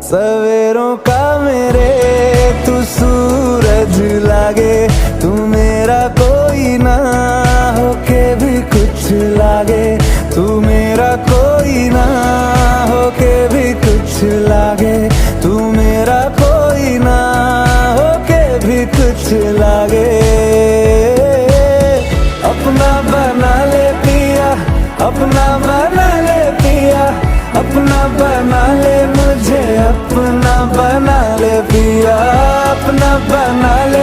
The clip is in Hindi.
सवेरों का मेरे तू सूरज लागे, तू मेरा कोई ना होके भी कुछ लागे, तू मेरा कोई ना होके भी कुछ लागे, तू मेरा कोई ना होके भी कुछ लागे। अपना बना ले पिया, अपना बना ले पिया, अपना बना ले मुझे, अपना बना ले पिया, अपना बना ले।